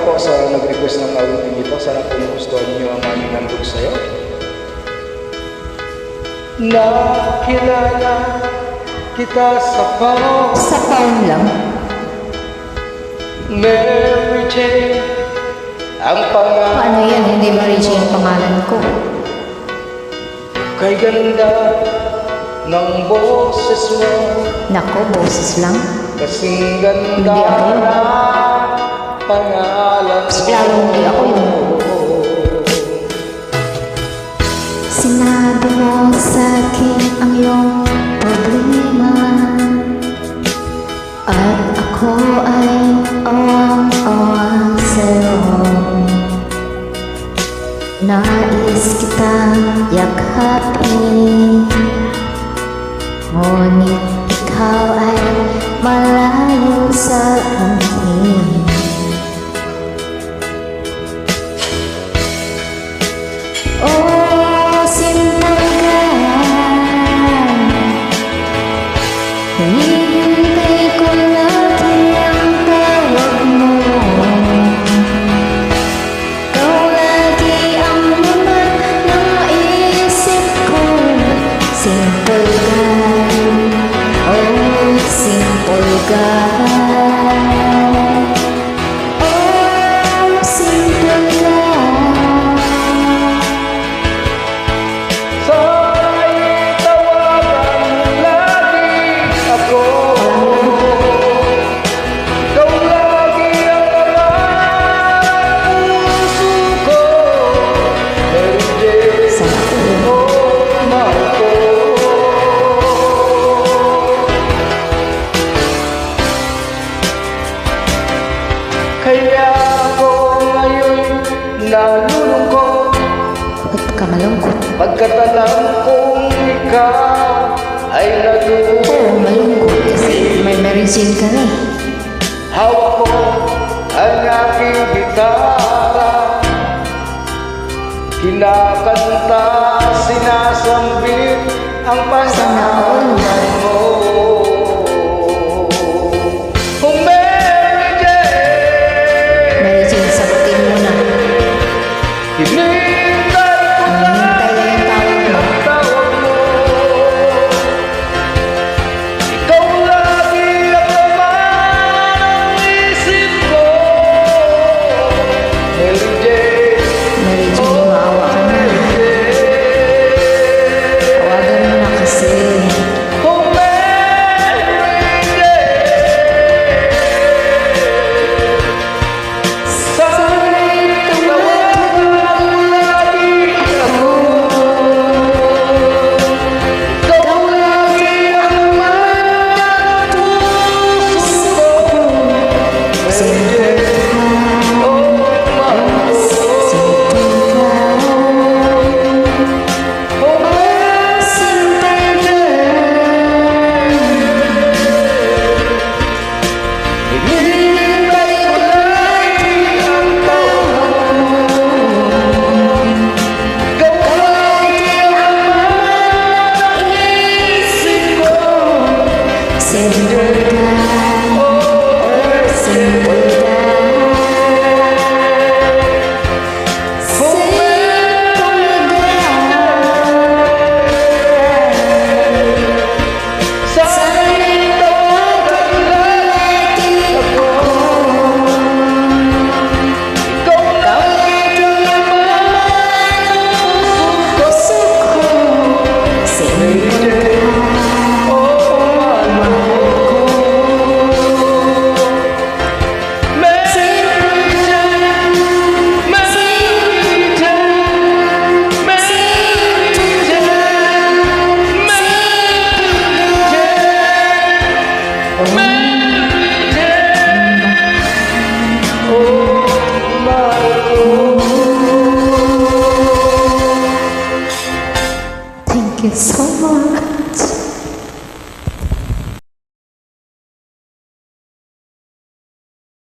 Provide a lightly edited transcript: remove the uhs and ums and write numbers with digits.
po sa nag-request ng awitin ito. Sana po nagustuhan niyo ang aming handog sa'yo. Nakilala kita sa phone. Sa phone lang. Mary Jane ang pangalan. Paano yan? Hindi Mary Jane pangalan ko. Kay ganda ng boses mo. Nako, boses lang. Kasing ganda Hindi ako yun. na pangalan Mas lalo hindi ako yun. Sinabi mo sa akin ang iyong problema, at ako ay awang-awang sa'yo. Nais kitang yakapin, ngunit ikaw ay malayo sa akin. Oh, simple ka, hinihintay ko lagi ang tawag mo. Ikaw lagi ang laman ng isip ko. Simple ka, oh, simple ka. Oh, simple ka. Sana'y tawagan lagi ako. Ikaw lagi ang laman ng puso ko. Mary Jane, Sana ko yun. oh, mahal ko. Kaya ako ngayon nalulungkot, Bakit ka malungkot? pagkat alam kong ikaw ay natuto. Oo, malungkot kasi may Mary Jane ka na eh. Hawak ko ang aking gitara, kinakanta, sinasambit ang Sana all. pangalan mo.